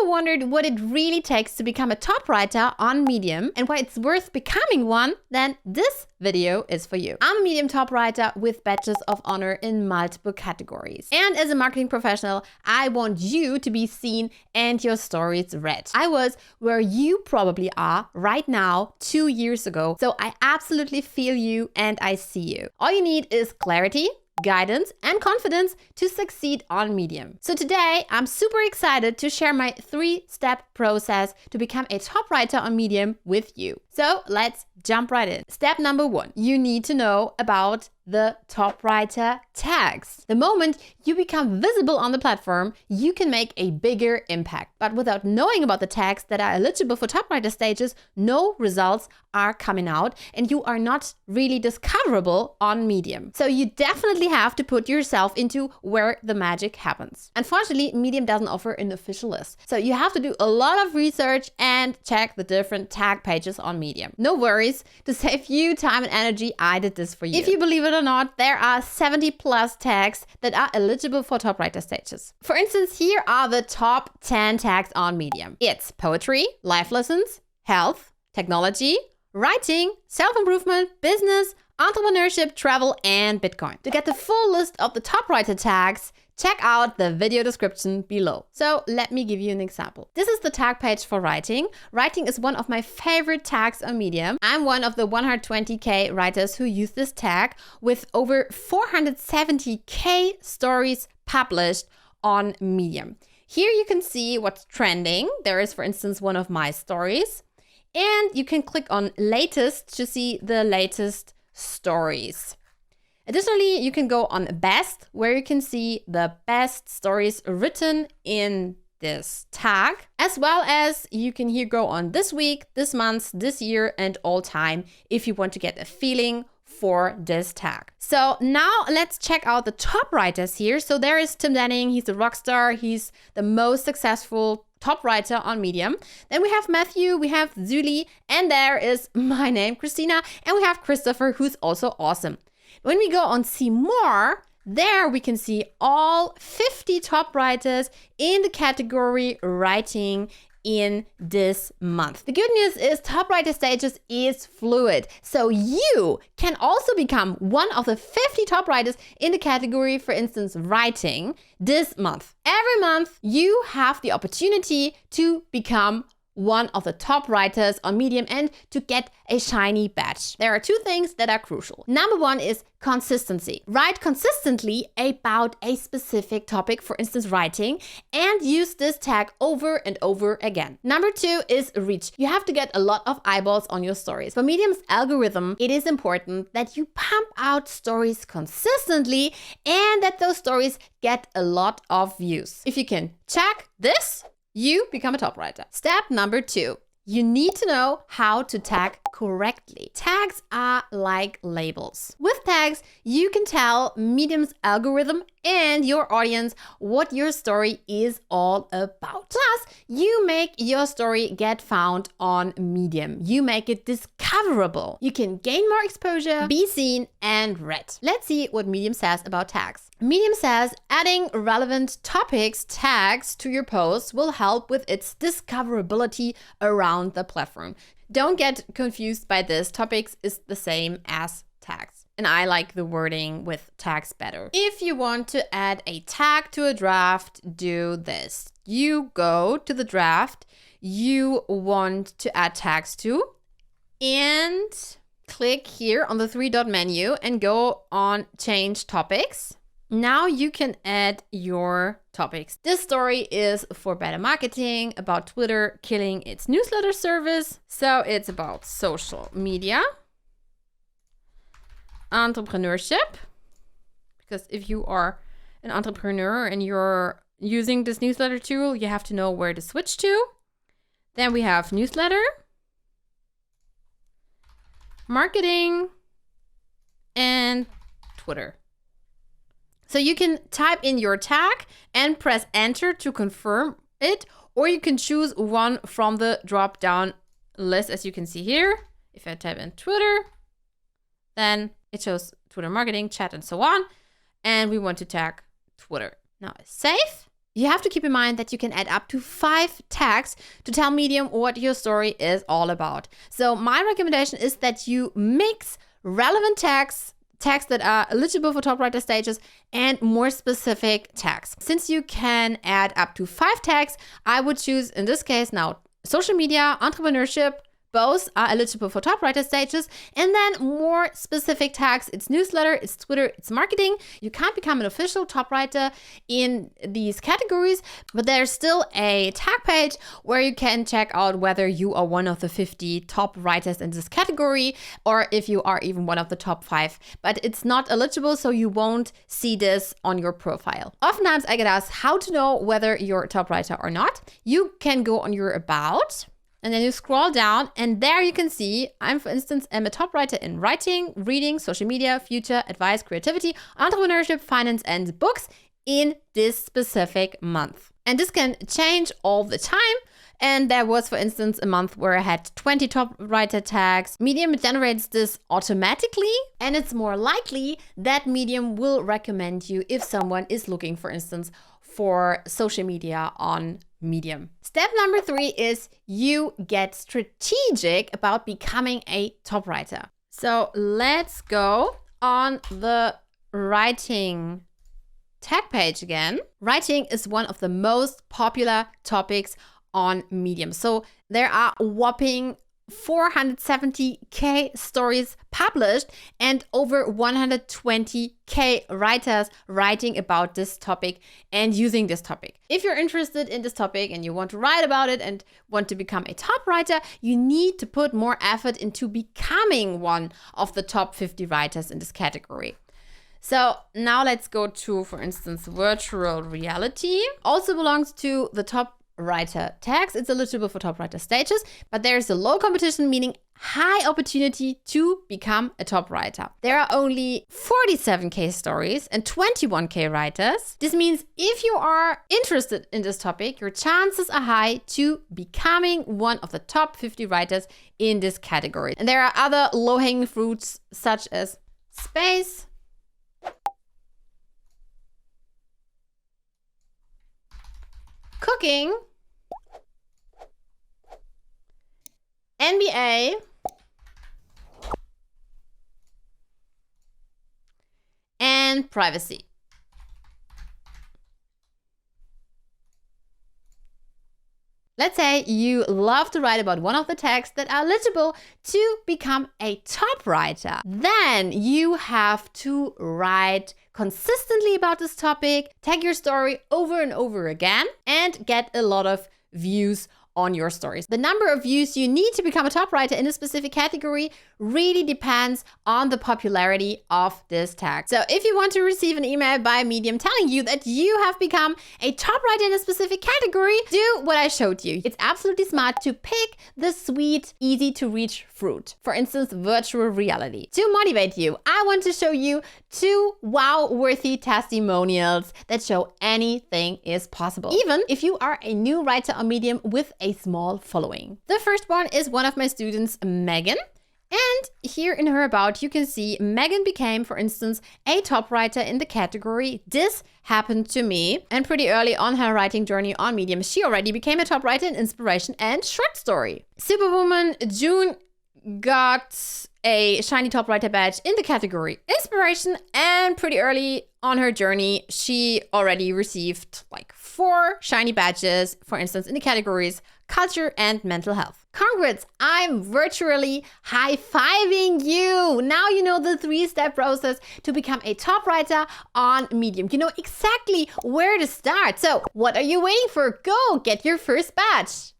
ever wondered what it really takes to become a top writer on Medium and why it's worth becoming one? Then this video is for you. I'm a Medium top writer with badges of honor in multiple categories. And as a marketing professional, I want you to be seen and your stories read. I was where you probably are right now 2 years ago. So I absolutely feel you and I see you. All you need is clarity, guidance, and confidence to succeed on Medium. So today, I'm super excited to share my 3-step process to become a top writer on Medium with you. So let's jump right in. Step number 1, you need to know about the top writer tags. The moment you become visible on the platform, you can make a bigger impact. But without knowing about the tags that are eligible for top writer stages, no results are coming out and you are not really discoverable on Medium. So you definitely have to put yourself into where the magic happens. Unfortunately, Medium doesn't offer an official list. So you have to do a lot of research and check the different tag pages on Medium. No worries, to save you time and energy, I did this for you. If you believe it or not, there are 70 plus tags that are eligible for top writer stages. For instance, here are the top 10 tags on Medium. It's poetry, life lessons, health, technology, writing, self-improvement, business, entrepreneurship, travel, and Bitcoin. To get the full list of the top writer tags, check out the video description below. So let me give you an example. This is the tag page for writing. Writing is one of my favorite tags on Medium. I'm one of the 120K writers who use this tag with over 470K stories published on Medium. Here you can see what's trending. There is, for instance, one of my stories. And you can click on latest to see the latest stories. Additionally, you can go on best, where you can see the best stories written in this tag, as well as you can here go on this week, this month, this year, and all time if you want to get a feeling for this tag. So now let's check out the top writers here. So there is Tim Denning. He's a rock star. He's the most successful top writer on Medium. Then we have Matthew, we have Zuli, and there is my name, Christina, and we have Christopher, who's also awesome. When we go on see more, there we can see all 50 top writers in the category writing in this month. The good news is top writer stages is fluid. So you can also become one of the 50 top writers in the category, for instance, writing this month. Every month you have the opportunity to become one of the top writers on Medium and to get a shiny badge. There are 2 things that are crucial. Number 1 is consistency. Write consistently about a specific topic, for instance, writing, and use this tag over and over again. Number 2 is reach. You have to get a lot of eyeballs on your stories. For Medium's algorithm, it is important that you pump out stories consistently and that those stories get a lot of views. If you can check this, you become a top writer. Step number 2, you need to know how to tag correctly. Tags are like labels. With tags, you can tell Medium's algorithm and your audience what your story is all about. Plus, you make your story get found on Medium. You make it discoverable. You can gain more exposure, be seen, and read. Let's see what Medium says about tags. Medium says adding relevant topics tags to your posts will help with its discoverability around the platform. Don't get confused by this. Topics is the same as tags. And I like the wording with tags better. If you want to add a tag to a draft, do this. You go to the draft you want to add tags to and click here on the 3-dot menu and go on change topics. Now you can add your topics. This story is for better marketing, about Twitter killing its newsletter service. So it's about social media, entrepreneurship, because if you are an entrepreneur and you're using this newsletter tool, you have to know where to switch to. Then we have newsletter, marketing, and Twitter. So you can type in your tag and press enter to confirm it, or you can choose one from the drop down list, as you can see here. If I type in Twitter, then it shows Twitter marketing, chat, and so on. And we want to tag Twitter. Now save you have to keep in mind that you can add up to 5 tags to tell Medium what your story is all about. So my recommendation is that you mix relevant tags that are eligible for top writer stages, and more specific tags. Since you can add up to 5 tags, I would choose, in this case now, social media, entrepreneurship. Both are eligible for top writer stages. And then more specific tags. It's newsletter, it's Twitter, it's marketing. You can't become an official top writer in these categories, but there's still a tag page where you can check out whether you are one of the 50 top writers in this category, or if you are even one of the top 5. But it's not eligible, so you won't see this on your profile. Oftentimes I get asked how to know whether you're a top writer or not. You can go on your About, and then you scroll down, and there you can see I'm, for instance, am a top writer in writing, reading, social media, future, advice, creativity, entrepreneurship, finance, and books in this specific month. And this can change all the time. And there was, for instance, a month where I had 20 top writer tags. Medium generates this automatically, and it's more likely that Medium will recommend you if someone is looking, for instance, for social media on Medium. Step number 3 is you get strategic about becoming a top writer. So let's go on the writing tag page again. Writing is one of the most popular topics on Medium. So there are a whopping 470k stories published and over 120k writers writing about this topic and using this topic. If you're interested in this topic and you want to write about it and want to become a top writer, you need to put more effort into becoming one of the top 50 writers in this category. So now let's go to, for instance, virtual reality. Also belongs to the top writer tags. It's eligible for top writer stages, but there's a low competition, meaning high opportunity to become a top writer. There are only 47k stories and 21k writers. This means if you are interested in this topic, your chances are high to becoming one of the top 50 writers in this category. And there are other low-hanging fruits such as space, cooking, NBA, and privacy. Let's say you love to write about one of the tags that are eligible to become a top writer. Then you have to write consistently about this topic, tag your story over and over again, and get a lot of views on your stories. The number of views you need to become a top writer in a specific category really depends on the popularity of this tag. So if you want to receive an email by Medium telling you that you have become a top writer in a specific category, do what I showed you. It's absolutely smart to pick the sweet, easy to reach fruit. For instance, virtual reality. To motivate you, I want to show you 2 wow-worthy testimonials that show anything is possible, even if you are a new writer on Medium with a small following. The first one is one of my students, Megan. And here in her about, you can see Megan became, for instance, a top writer in the category This Happened to Me. And pretty early on her writing journey on Medium, she already became a top writer in inspiration and short story. Superwoman June got a shiny top writer badge in the category inspiration, and pretty early on her journey, she already received like 4 shiny badges, for instance, in the categories culture and mental health. Congrats, I'm virtually high-fiving you. Now you know the 3-step process to become a top writer on Medium. You know exactly where to start. So what are you waiting for? Go get your first badge.